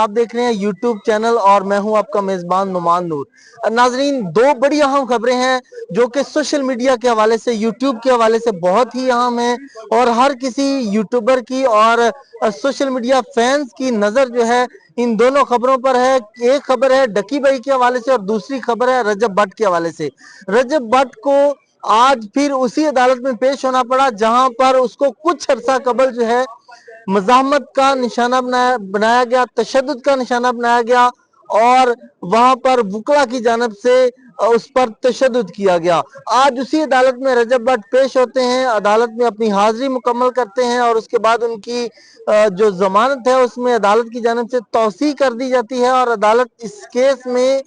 आप देख रहे हैं यूट्यूब चैनल और मैं हूं आपका मेजबान नुमान नूर। नाजरीन, दो बड़ी अहम खबरें हैं जो कि सोशल मीडिया के हवाले से, यूट्यूब के हवाले से बहुत ही अहम है और हर किसी यूट्यूबर की और सोशल मीडिया फैंस की नजर जो है इन दोनों खबरों पर है। एक खबर है डकी भाई के हवाले से और दूसरी खबर है रजब भट्ट के हवाले से। रजब भट्ट को आज फिर उसी अदालत में पेश होना पड़ा जहां पर उसको कुछ अरसा कबल जो है मज़ाहमत का निशाना बनाया गया, तशद्दुद का निशाना बनाया गया और वहां पर वकला की जानब से उस पर तशद्दुद किया गया। आज उसी अदालत में रजब भट्ट पेश होते हैं, अदालत में अपनी हाजिरी मुकम्मल करते हैं और उसके बाद उनकी जो जमानत है उसमें अदालत की जानब से तौसीह कर दी जाती है और अदालत इस केस में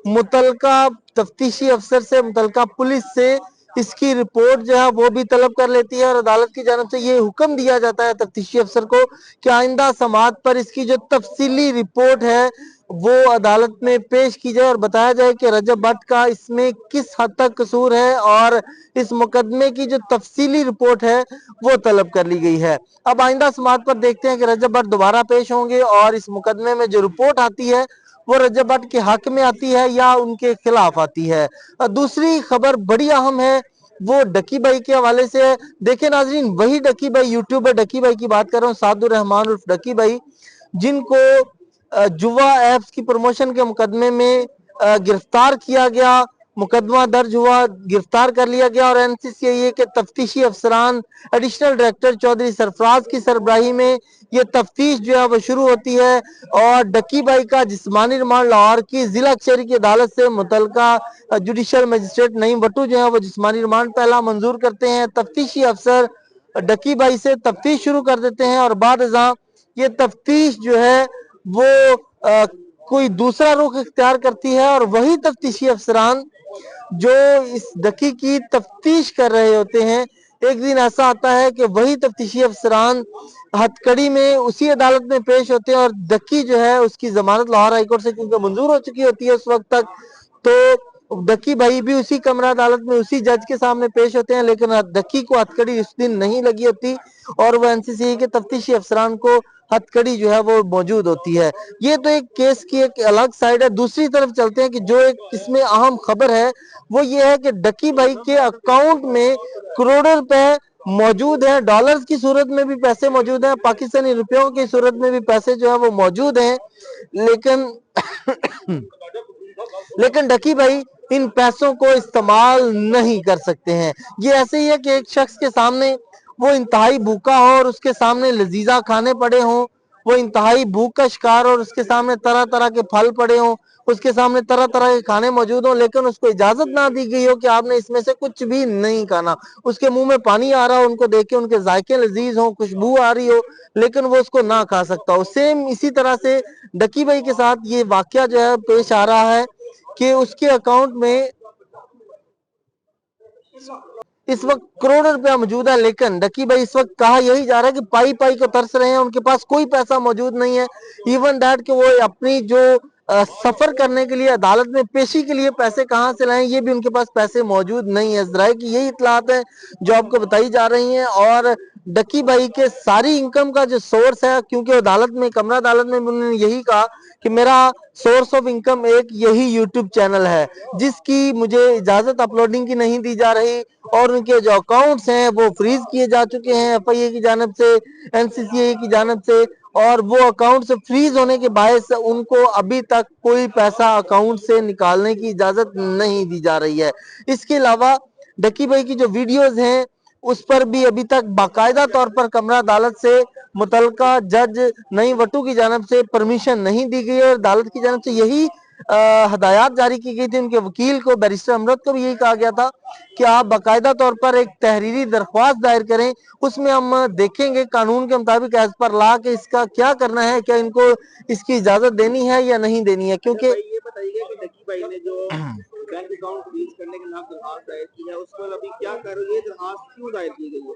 मुतलका तफ्तीशी अफसर से, मुतलका पुलिस से इसकी रिपोर्ट जो है वो भी तलब कर लेती है और अदालत की जानब से ये हुक्म दिया जाता है तफ्तीशी अफसर को कि आइंदा समाअत पर इसकी जो तफसीली रिपोर्ट है वो अदालत में पेश की जाए और बताया जाए कि रजब भट्ट का इसमें किस हद तक कसूर है और इस मुकदमे की जो तफसीली रिपोर्ट है वो तलब कर ली गई है। अब आइंदा समाअत पर देखते हैं कि रजब भट्ट दोबारा पेश होंगे और इस मुकदमे में जो रिपोर्ट आती है वो रजब भट्ट के हक में आती है या उनके खिलाफ आती है। दूसरी खबर बड़ी अहम है, वो डकी भाई के हवाले से है। देखें नाजरीन, वही डकी भाई, यूट्यूबर डकी भाई की बात कर रहा हूँ, सादुर रहमान उर्फ डकी भाई, जिनको जुआ एप्स की प्रमोशन के मुकदमे में गिरफ्तार किया गया, मुकदमा दर्ज हुआ, गिरफ्तार कर लिया गया और एनसीसीए के तफ्तीशी अफसरान एडिशनल डायरेक्टर चौधरी सरफराज की सरबराही में ये तफ्तीश जो है वो शुरू होती है और डकी भाई का जिस्मानी रिमांड लाहौर की जिला कचहरी की अदालत से मुतलका जुडिशल मजिस्ट्रेट नईम वट्टू जो है वो जिस्मानी रिमांड पहला मंजूर करते हैं। तफ्तीशी अफसर डकी भाई से तफ्तीश शुरू कर देते हैं और बाद ये तफ्तीश जो है वो कोई दूसरा रुख इख्तियार करती है और वही तफ्तीशी अफसरान जो इस डकी की तफ्तीश कर रहे होते हैं, एक दिन ऐसा आता है कि वही तफ्तीशी अफसरान हथकड़ी में उसी अदालत में पेश होते हैं और डकी जो है उसकी जमानत लाहौर हाईकोर्ट से क्योंकि मंजूर हो चुकी होती है उस वक्त तक, तो डकी भाई भी उसी कमरा अदालत में उसी जज के सामने पेश होते हैं, लेकिन डकी को हथकड़ी उस दिन नहीं लगी होती और वह एनसीसी के तफ्तीशी अफसरान को हथकड़ी जो है वो मौजूद होती है। ये तो एक केस की एक अलग साइड है। दूसरी तरफ चलते हैं कि जो एक इसमें अहम खबर है वो ये है कि डकी भाई के अकाउंट में करोड़ों रुपए मौजूद है, डॉलर्स की सूरत में भी पैसे मौजूद हैं, पाकिस्तानी रुपयों की सूरत में भी पैसे जो है वो मौजूद हैं, लेकिन डकी भाई इन पैसों को इस्तेमाल नहीं कर सकते हैं। ये ऐसे ही है कि एक शख्स के सामने वो इंतहाई भूखा हो और उसके सामने लजीजा खाने पड़े हों, वो इंतहाई भूख का शिकार और उसके सामने तरह तरह के फल पड़े हों, उसके सामने तरह तरह के खाने मौजूद हों, लेकिन उसको इजाजत ना दी गई हो कि आपने इसमें से कुछ भी नहीं खाना। उसके मुंह में पानी आ रहा हो, उनको देख के उनके जायके लजीज हो, खुशबू आ रही हो, लेकिन वो उसको ना खा सकता हो। सेम इसी तरह से डकी भाई के साथ ये वाकया जो है पेश आ रहा है कि उसके अकाउंट में इस वक्त करोड़ों रुपया मौजूद है, लेकिन डकी भाई इस वक्त कहा यही जा रहा है कि पाई पाई को तरस रहे हैं, उनके पास कोई पैसा मौजूद नहीं है। इवन दैट कि वो अपनी जो सफर करने के लिए, अदालत में पेशी के लिए पैसे कहां से लाएं, ये भी उनके पास पैसे मौजूद नहीं है। जराए की यही इतलात है जो आपको बताई जा रही हैं और डकी भाई के सारी इनकम का जो सोर्स है, क्योंकि अदालत में, कमरा अदालत में उन्होंने यही कहा कि मेरा सोर्स ऑफ इनकम एक यही यूट्यूब चैनल है जिसकी मुझे इजाजत अपलोडिंग की नहीं दी जा रही और उनके जो अकाउंट्स हैं वो फ्रीज किए जा चुके हैं एफआईए की जानब से, एनसीसीए की जानब से, और वो अकाउंट से फ्रीज होने के बायस उनको अभी तक कोई पैसा अकाउंट से निकालने की इजाजत नहीं दी जा रही है। इसके अलावा डकी भाई की जो वीडियोज हैं उस पर भी अभी तक बाकायदा तौर पर कमरा अदालत से मुतलका जज नईम वट्टू की जानब से परमिशन नहीं दी गई और अदालत की जानब से यही हदायत जारी की गई थी उनके वकील को, बैरिस्टर अमृत को भी यही कहा गया था कि आप बाकायदा तौर पर एक तहरीरी दरख्वास्त दायर करें, उसमें हम देखेंगे कानून के मुताबिक एज पर ला के इसका क्या करना है, क्या इनको इसकी इजाजत देनी है या नहीं देनी है। क्योंकि ये बताइए कि डकी भाई ने जो बैंक अकाउंट फ्रीज करने के नाम दरखास्त दायर की है उस पर अभी क्या कर रही है, दरखास्त क्यों दायर की गई है?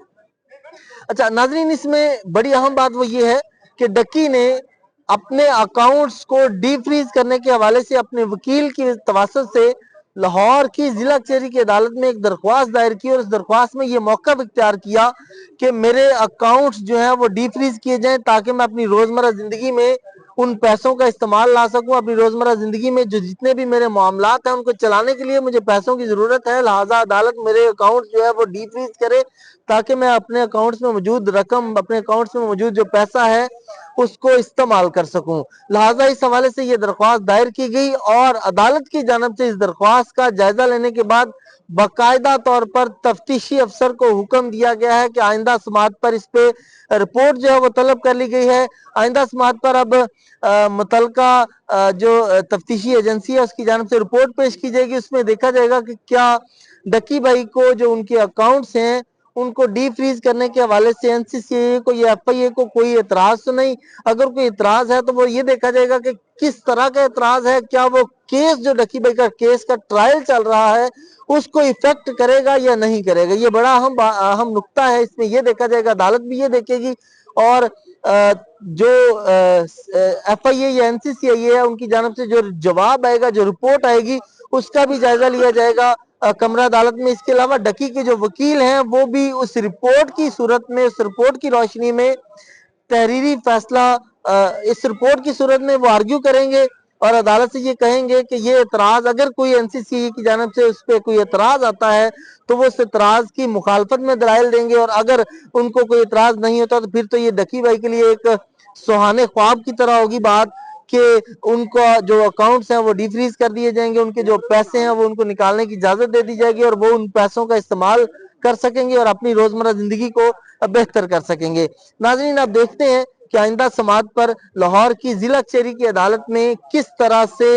अच्छा नाजरीन, इसमें बड़ी अहम बात वो ये है कि डकी ने अपने अकाउंट्स को डीफ्रीज करने के हवाले से अपने वकील की तवासत से लाहौर की जिला कचहरी की अदालत में एक दरख्वास्त दायर की और उस दरख्वास्त में ये मौका इख्तियार किया कि मेरे अकाउंट्स जो है वो डीफ्रीज किए जाएं ताकि मैं अपनी रोजमर्रा जिंदगी में उन पैसों का इस्तेमाल ला सकूं अपनी रोजमर्रा जिंदगी में। जो जितने भी मेरे मामलात हैं उनको चलाने के लिए मुझे पैसों की जरूरत है, लिहाजा अदालत मेरे अकाउंट जो है वो डीफ्रीज करे, ताकि मैं अपने अकाउंट्स में मौजूद रकम, अपने अकाउंट्स में मौजूद जो पैसा है उसको इस्तेमाल कर सकूं। लिहाजा इस हवाले से ये दरख्वास्त दायर की गई और अदालत की जानिब से इस दरख्वास्त का जायजा लेने के बाद बाकायदा तौर पर तफ्तीशी अफसर को हुक्म दिया गया है कि आइंदा समात पर इस पे रिपोर्ट जो है वो तलब कर ली गई है। आइंदा समात पर अब मुतलका जो तफ्तीशी एजेंसी है उसकी जानिब से रिपोर्ट पेश की जाएगी। उसमें देखा जाएगा कि क्या डक्की भाई को जो उनके अकाउंट्स हैं उनको डीफ्रीज करने के हवाले से एनसीसीए को या एफआईए को कोई एतराज तो नहीं। अगर कोई एतराज है तो वो ये देखा जाएगा कि किस तरह का एतराज है, क्या वो केस जो डक्की भाई का केस का ट्रायल चल रहा है उसको इफेक्ट करेगा या नहीं करेगा। ये बड़ा अहम नुक्ता है, इसमें ये देखा जाएगा, अदालत भी ये देखेगी और जो एफआईए या एनसीसीए है उनकी जानिब से जो जवाब आएगा, जो रिपोर्ट आएगी उसका भी जायजा लिया जाएगा कमरा अदालत में। इसके अलावा डकी के जो वकील हैं वो भी उस रिपोर्ट की सूरत में, उस रिपोर्ट की रोशनी में तहरीरी फैसला इस रिपोर्ट की सूरत में वो आर्ग्यू करेंगे और अदालत से ये कहेंगे कि ये एतराज, अगर कोई एनसीसी की जानिब से उस पर कोई एतराज आता है तो वो उस एतराज की मुखालफत में दलाइल देंगे, और अगर उनको कोई एतराज नहीं होता तो फिर तो ये डकी भाई के लिए एक सुहाने ख्वाब की तरह होगी बात कि उनका जो अकाउंट्स हैं वो डिफ्रीज कर दिए जाएंगे, उनके जो पैसे हैं वो उनको निकालने की इजाजत दे दी जाएगी और वो उन पैसों का इस्तेमाल कर सकेंगे और अपनी रोजमर्रा जिंदगी को बेहतर कर सकेंगे। नाज़रीन, आप देखते हैं कि आइंदा समात पर लाहौर की जिला कचहरी की अदालत में किस तरह से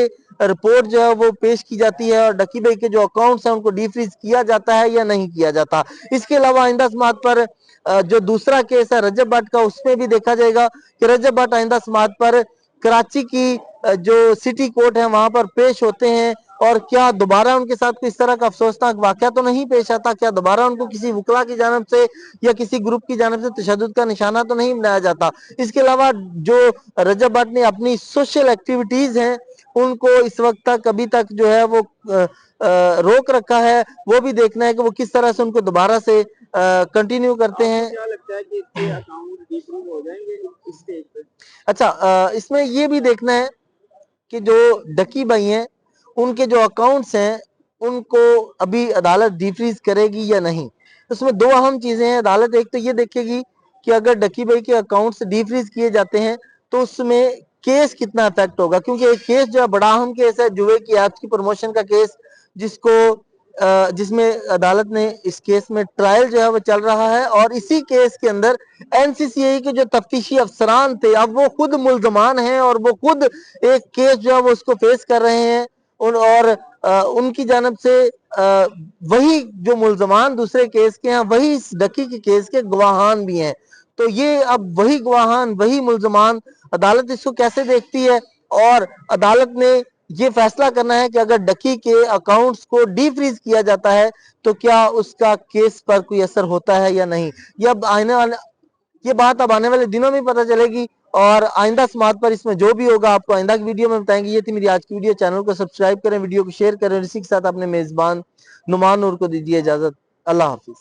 रिपोर्ट जो है वो पेश की जाती है और डकी भाई के जो अकाउंट्स हैं उनको डीफ्रीज किया जाता है या नहीं किया जाता। इसके अलावा आइंदा समात पर जो दूसरा केस है रजब भट्ट का, उसमें भी देखा जाएगा कि रजब भट्ट आइंदा समात पर कराची की जो सिटी कोर्ट है वहां पर पेश होते हैं और क्या दोबारा उनके साथ किस तरह का अफसोसनाक वाकया तो नहीं पेश आता, क्या दोबारा उनको किसी वकला की जानिब से या किसी ग्रुप की जानिब से तशद्दुद का निशाना तो नहीं बनाया जाता। इसके अलावा जो रजब भट्ट ने अपनी सोशल एक्टिविटीज हैं उनको इस वक्त तक अभी तक जो है वो रोक रखा है, वो भी देखना है कि वो किस तरह से उनको दोबारा से कंटिन्यू करते हैं। क्या लगता है कि इसके अकाउंट डिफ्रीज हो जाएंगे इस स्टेज पे? अच्छा, इसमें ये भी देखना है कि जो डकी भाई हैं उनके जो अकाउंट्स हैं उनको अभी अदालत डिफ्रीज करेगी या नहीं। उसमें दो अहम चीजें हैं। अदालत एक तो ये देखेगी कि अगर डकी भाई के अकाउंट्स डिफ्रीज किए जाते हैं तो उसमें केस कितना इफेक्ट होगा, क्योंकि एक केस जो है बड़ा अहम केस है, जुए की ऐप्स की प्रमोशन का केस, जिसमें अदालत ने इस केस में ट्रायल जो है वो चल रहा है और इसी केस के अंदर एनसीसीए के जो तफ्तीशी अफसरान थे अब वो खुद मुल्जमान हैं और वो खुद एक केस जो है वो उसको फेस कर रहे हैं और उनकी जानिब से वही जो मुल्जमान दूसरे केस के हैं वही इस डकी के केस के गवाहान भी हैं। तो ये अब वही गवाहान, वही मुल्जमान, अदालत इसको कैसे देखती है और अदालत ने ये फैसला करना है कि अगर डकी के अकाउंट्स को डीफ्रीज किया जाता है तो क्या उसका केस पर कोई असर होता है या नहीं। ये बात अब आने वाले दिनों में पता चलेगी और आइंदा समात पर इसमें जो भी होगा आपको आइंदा की वीडियो में बताएंगे। ये थी मेरी आज की वीडियो। चैनल को सब्सक्राइब करें, वीडियो को शेयर करें, इसी के साथ अपने मेजबान नुमान नूर को दीजिए इजाजत। अल्लाह हाफिज।